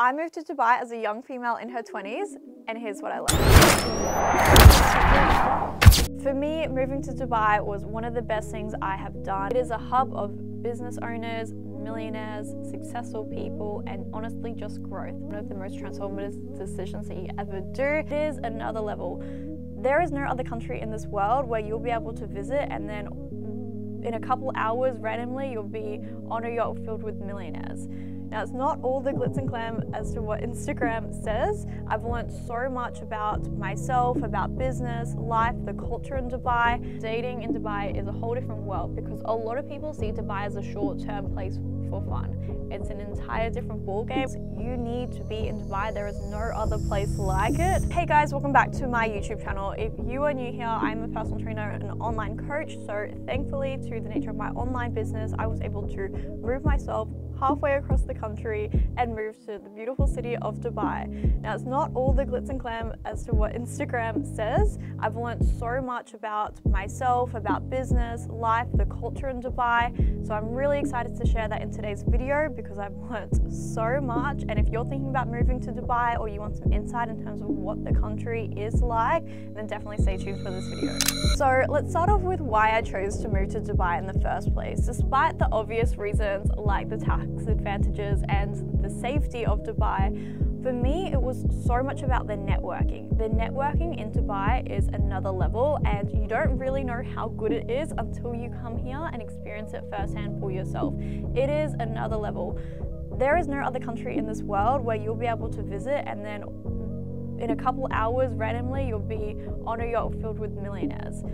I moved to Dubai as a young female in her 20s, and here's what I learned. For me, moving to Dubai was one of the best things I have done. It is a hub of business owners, millionaires, successful people, and honestly just growth. One of the most transformative decisions that you ever do. It is another level. There is no other country in this world where you'll be able to visit and then in a couple hours randomly you'll be on a yacht filled with millionaires. Now, it's not all the glitz and glam as to what Instagram says. I've learned so much about myself, about business, life, the culture in Dubai. Dating in Dubai is a whole different world because a lot of people see Dubai as a short-term place for fun. It's an entire different ballgame. You need to be in Dubai. There is no other place like it. Hey guys, welcome back to my YouTube channel. If you are new here, I'm a personal trainer and an online coach. So thankfully, to the nature of my online business, I was able to move myself halfway across the country and move to the beautiful city of Dubai. Now, it's not all the glitz and glam as to what Instagram says. I've learned so much about myself, about business, life, the culture in Dubai. So I'm really excited to share that in today's video because I've learned so much. And if you're thinking about moving to Dubai or you want some insight in terms of what the country is like, then definitely stay tuned for this video. So let's start off with why I chose to move to Dubai in the first place. Despite the obvious reasons like the tax advantages and the safety of Dubai, for me it was so much about the networking. The networking in Dubai is another level, and you don't really know how good it is until you come here and experience it firsthand for yourself. It is another level. There is no other country in this world where you'll be able to visit and then in a couple hours randomly you'll be on a yacht filled with millionaires.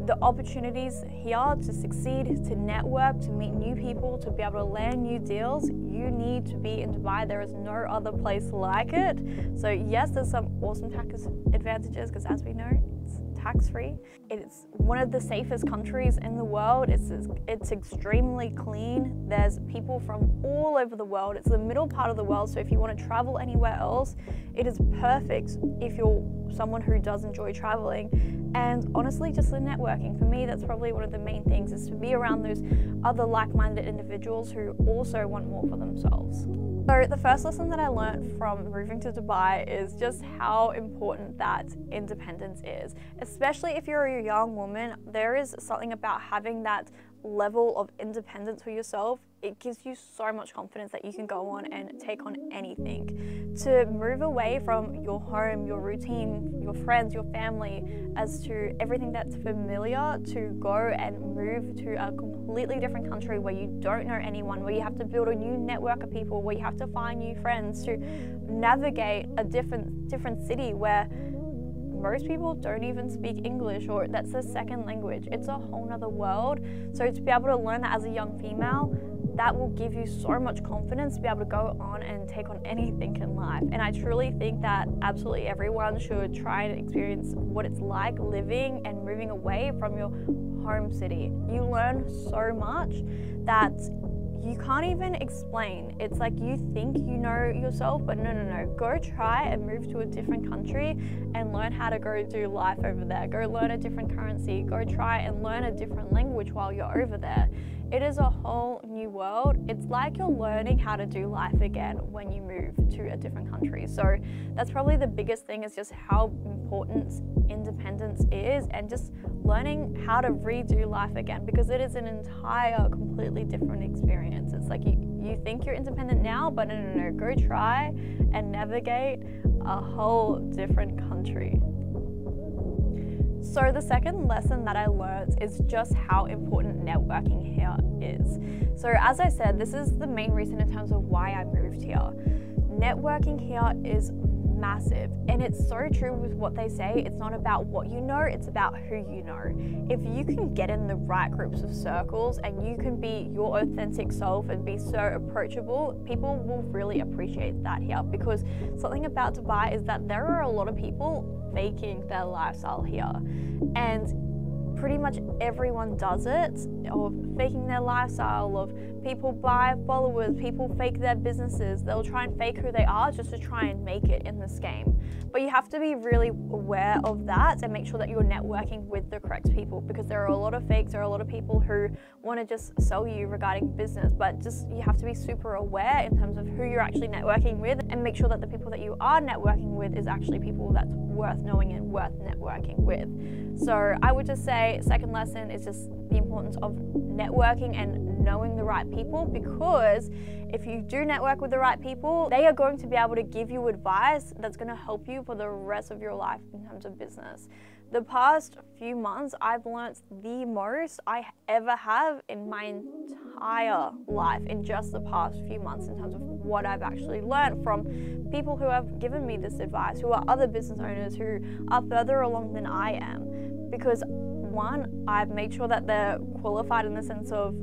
The opportunities here to succeed, to network, to meet new people, to be able to land new deals, you need to be in Dubai. There is no other place like it. So yes, there's some awesome tax advantages because as we know, it's tax-free. It's one of the safest countries in the world. It's extremely clean. There's people from all over the world. It's the middle part of the world, so if you want to travel anywhere else, it is perfect if you're someone who does enjoy traveling. And honestly, just the networking. For me, that's probably one of the main things, is to be around those other like-minded individuals who also want more for themselves. So the first lesson that I learned from moving to Dubai is just how important that independence is. Especially if you're a young woman, there is something about having that level of independence for yourself. It gives you so much confidence that you can go on and take on anything. To move away from your home, your routine, your friends, your family, as to everything that's familiar, to go and move to a completely different country where you don't know anyone, where you have to build a new network of people, where you have to find new friends, to navigate a different city where most people don't even speak English, or that's their second language. It's a whole nother world. So to be able to learn that as a young female, that will give you so much confidence to be able to go on and take on anything in life. And I truly think that absolutely everyone should try and experience what it's like living and moving away from your home city. You learn so much that you can't even explain. It's like you think you know yourself, but no. Go try and move to a different country and learn how to go do life over there. Go learn a different currency. Go try and learn a different language while you're over there. It is a whole new world. It's like you're learning how to do life again when you move to a different country. So that's probably the biggest thing, is just how important independence is, and just learning how to redo life again, because it is an entire completely different experience. It's like you think you're independent now, but no. Go try and navigate a whole different country. So the second lesson that I learned is just how important networking here is. So as I said, this is the main reason in terms of why I moved here. Networking here is massive, and it's so true with what they say. It's not about what you know, it's about who you know. If you can get in the right groups of circles and you can be your authentic self and be so approachable, people will really appreciate that here. Because something about Dubai is that there are a lot of people faking their lifestyle here, and pretty much everyone does it, of faking their lifestyle, of people buy followers, people fake their businesses, they'll try and fake who they are just to try and make it in this game. But you have to be really aware of that and make sure that you're networking with the correct people, because there are a lot of fakes, there are a lot of people who want to just sell you regarding business, but just you have to be super aware in terms of who you're actually networking with, and make sure that the people that you are networking with is actually people that's worth knowing and worth networking with. So I would just say second lesson is just the importance of networking and knowing the right people, because if you do network with the right people, they are going to be able to give you advice that's going to help you for the rest of your life in terms of business. The past few months, I've learnt the most I ever have in my entire life in just the past few months, in terms of what I've actually learned from people who have given me this advice, who are other business owners who are further along than I am. Because one, I've made sure that they're qualified in the sense of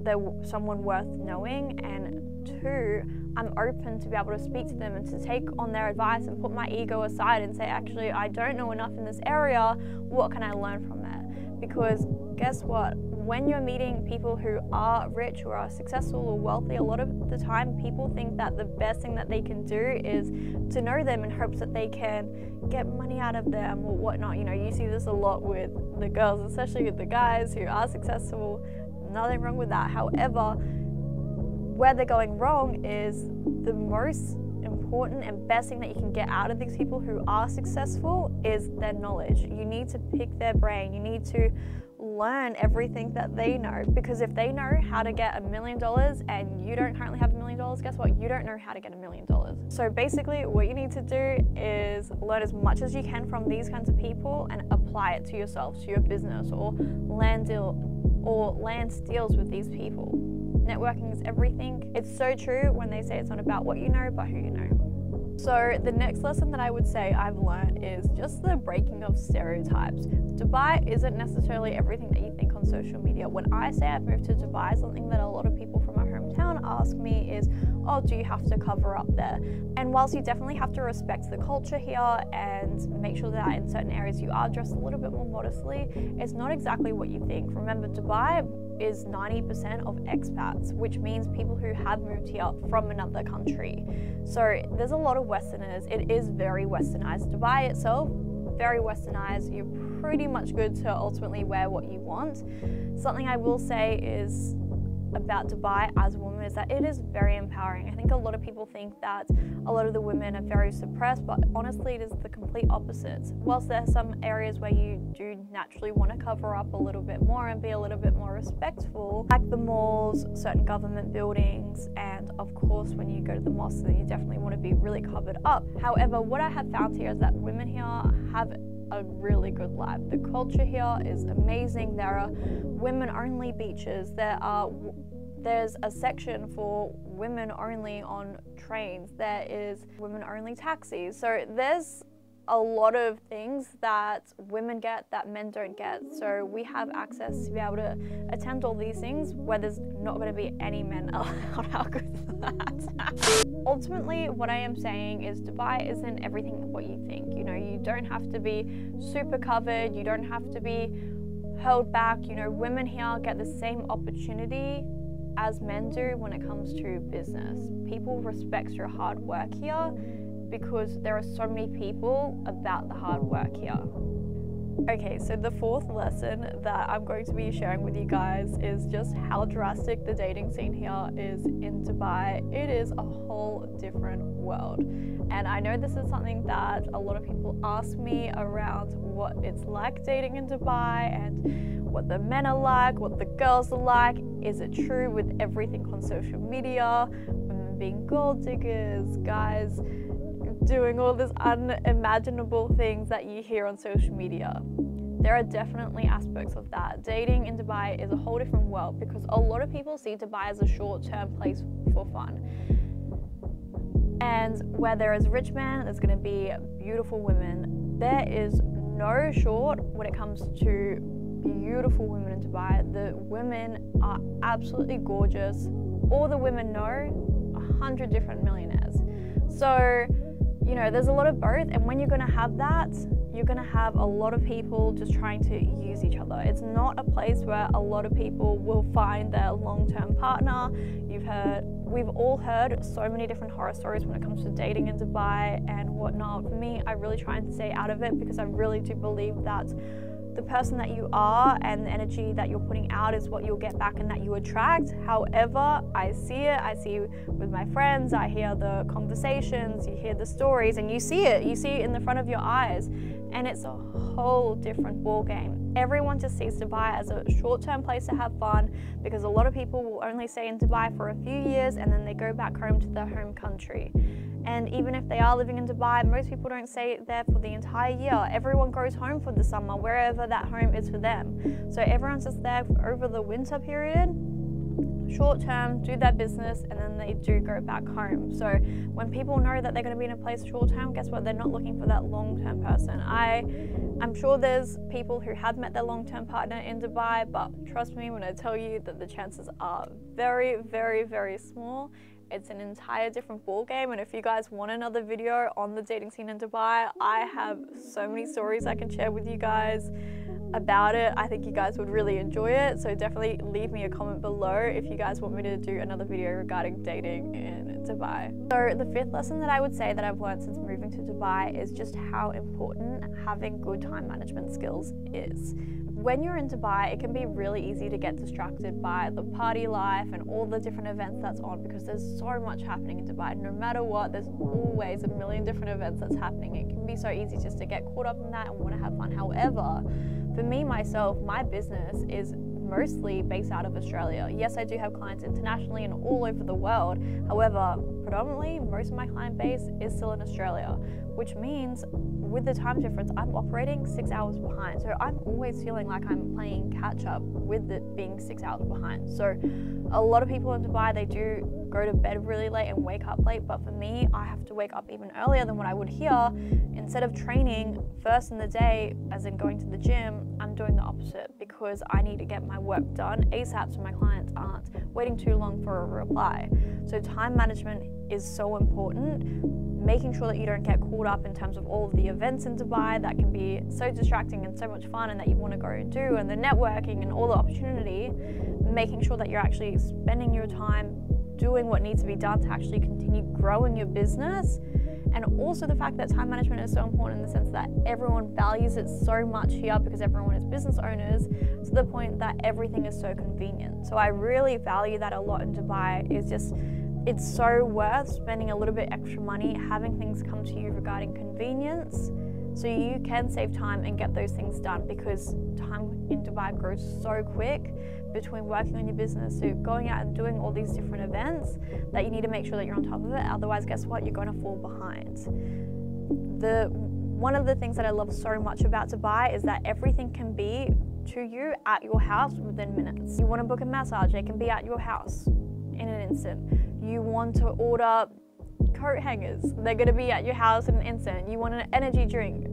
they're someone worth knowing, and two, I'm open to be able to speak to them and to take on their advice and put my ego aside and say, actually, I don't know enough in this area, what can I learn from it? Because guess what? When you're meeting people who are rich, who are successful or wealthy, a lot of the time people think that the best thing that they can do is to know them in hopes that they can get money out of them or whatnot. You know, you see this a lot with the girls, especially with the guys who are successful. Nothing wrong with that. However, where they're going wrong is the most important and best thing that you can get out of these people who are successful is their knowledge. You need to pick their brain. You need to learn everything that they know, because if they know how to get $1 million and you don't currently have $1 million, guess what? You don't know how to get $1 million. So basically what you need to do is learn as much as you can from these kinds of people and apply it to yourself, to your business, or land deals with these people. Networking is everything. It's so true when they say it's not about what you know, but who you know. So the next lesson that I would say I've learned is just the breaking of stereotypes. Dubai isn't necessarily everything that you think on social media. When I say I've moved to Dubai, something that a lot of people from my hometown ask me is, oh, do you have to cover up there? And whilst you definitely have to respect the culture here and make sure that in certain areas you are dressed a little bit more modestly, it's not exactly what you think. Remember, Dubai is 90% of expats, which means people who have moved here from another country. So there's a lot of Westerners. It is very Westernized. Dubai itself, very Westernized. You're pretty much good to ultimately wear what you want. Something I will say is about Dubai as a woman is that it is very empowering. I think a lot of people think that a lot of the women are very suppressed, but honestly it is the complete opposite. Whilst there are some areas where you do naturally want to cover up a little bit more and be a little bit more respectful, like the malls, certain government buildings, and of course when you go to the mosque, then you definitely want to be really covered up. However, what I have found here is that women here have a really good life. The culture here is amazing. There are women-only beaches. There's a section for women only on trains. There is women-only taxis. So there's a lot of things that women get that men don't get. So we have access to be able to attend all these things where there's not going to be any men allowed. How good is that? Ultimately, what I am saying is Dubai isn't everything what you think. You know, you don't have to be super covered. You don't have to be held back. You know, women here get the same opportunity as men do when it comes to business. People respect your hard work here because there are so many people about the hard work here. Okay, so the fourth lesson that I'm going to be sharing with you guys is just how drastic the dating scene here is in Dubai. It is a whole different world. And I know this is something that a lot of people ask me around what it's like dating in Dubai and what the men are like, what the girls are like. Is it true with everything on social media? Women being gold diggers, guys doing all these unimaginable things that you hear on social media. There are definitely aspects of that. Dating in Dubai is a whole different world because a lot of people see Dubai as a short-term place for fun. And where there is rich men, there's going to be beautiful women. There is no short when it comes to beautiful women in Dubai. The women are absolutely gorgeous. All the women know 100 different millionaires. So, you know, there's a lot of both, and when you're going to have that, you're gonna have a lot of people just trying to use each other. It's not a place where a lot of people will find their long-term partner. We've all heard so many different horror stories when it comes to dating in Dubai and whatnot. For me, I really try and stay out of it because I really do believe that the person that you are and the energy that you're putting out is what you'll get back and that you attract. However, I see with my friends, I hear the conversations, you hear the stories, and you see it in the front of your eyes, and it's a whole different ball game. Everyone just sees Dubai as a short-term place to have fun because a lot of people will only stay in Dubai for a few years and then they go back home to their home country. And even if they are living in Dubai, most people don't stay there for the entire year. Everyone goes home for the summer, wherever that home is for them. So everyone's just there over the winter period, short term, do their business, and then they do go back home. So when people know that they're going to be in a place short term, guess what? They're not looking for that long term person. I'm sure there's people who have met their long term partner in Dubai, but trust me when I tell you that the chances are very, very, very small. It's an entire different ball game, and if you guys want another video on the dating scene in Dubai, I have so many stories I can share with you guys about it. I think you guys would really enjoy it, so definitely leave me a comment below if you guys want me to do another video regarding dating in Dubai. So the fifth lesson that I would say that I've learned since moving to Dubai is just how important having good time management skills is. When you're in Dubai, it can be really easy to get distracted by the party life and all the different events that's on because there's so much happening in Dubai. No matter what, there's always a million different events that's happening. It can be so easy just to get caught up in that and want to have fun. However, for me, myself, my business is mostly based out of Australia. Yes, I do have clients internationally and all over the world. However, predominantly, most of my client base is still in Australia, which means with the time difference, I'm operating 6 hours behind. So I'm always feeling like I'm playing catch up with it being 6 hours behind. So a lot of people in Dubai, they do go to bed really late and wake up late. But for me, I have to wake up even earlier than what I would here. Instead of training first in the day, as in going to the gym, I'm doing the opposite because I need to get my work done ASAP so my clients aren't waiting too long for a reply. So time management is so important. Making sure that you don't get caught up in terms of all of the events in Dubai that can be so distracting and so much fun and that you want to go and do, and the networking and all the opportunity, making sure that you're actually spending your time doing what needs to be done to actually continue growing your business. And also the fact that time management is so important in the sense that everyone values it so much here because everyone is business owners to the point that everything is so convenient. So I really value that a lot in Dubai. It's so worth spending a little bit extra money, having things come to you regarding convenience so you can save time and get those things done because time in Dubai goes so quick between working on your business, so going out and doing all these different events that you need to make sure that you're on top of it. Otherwise, guess what? You're going to fall behind. One of the things that I love so much about Dubai is that everything can be to you at your house within minutes. You want to book a massage, it can be at your house in an instant. You want to order coat hangers, they're going to be at your house in an instant. You want an energy drink,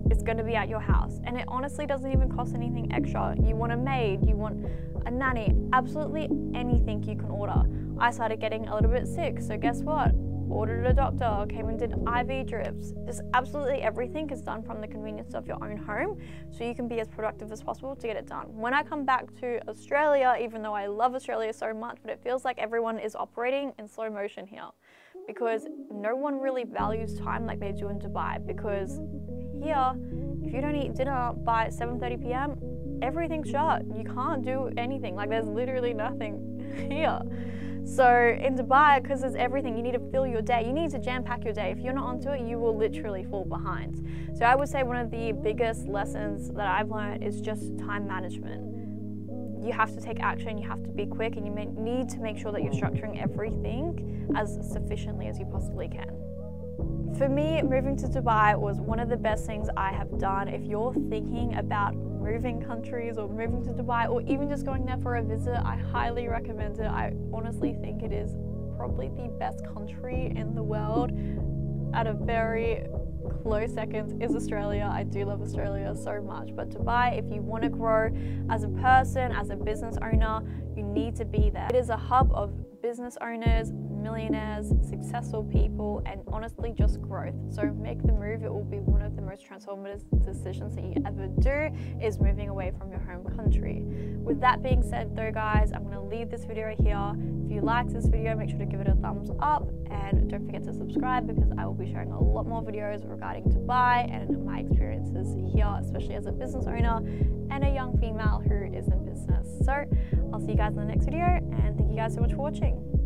it's going to be at your house, and it honestly doesn't even cost anything extra. You want a maid, you want a nanny, absolutely anything you can order. I started getting a little bit sick, so guess what? Ordered a doctor, came and did IV drips. Just absolutely everything is done from the convenience of your own home, so you can be as productive as possible to get it done. When I come back to Australia, even though I love Australia so much, but it feels like everyone is operating in slow motion here because no one really values time like they do in Dubai. Because here, if you don't eat dinner by 7:30 p.m, everything's shut. You can't do anything. Like there's literally nothing here. So in Dubai, because there's everything, you need to fill your day. You need to jam pack your day. If you're not onto it, you will literally fall behind. So I would say one of the biggest lessons that I've learned is just time management. You have to take action, you have to be quick, and you need to make sure that you're structuring everything as sufficiently as you possibly can. For me, moving to Dubai was one of the best things I have done. If you're thinking about moving countries or moving to Dubai or even just going there for a visit, I highly recommend it. I honestly think it is probably the best country in the world. At a very close second is Australia. I do love Australia so much, but Dubai, if you want to grow as a person, as a business owner, you need to be there. It is a hub of business owners, millionaires, successful people, and honestly just growth. So make the move. It will be one of the most transformative decisions that you ever do, is moving away from your home country. With that being said though guys, I'm going to leave this video here. If you liked this video, make sure to give it a thumbs up and don't forget to subscribe, because I will be sharing a lot more videos regarding Dubai and my experiences here, especially as a business owner and a young female who is in business. So I'll see you guys in the next video, and thank you guys so much for watching.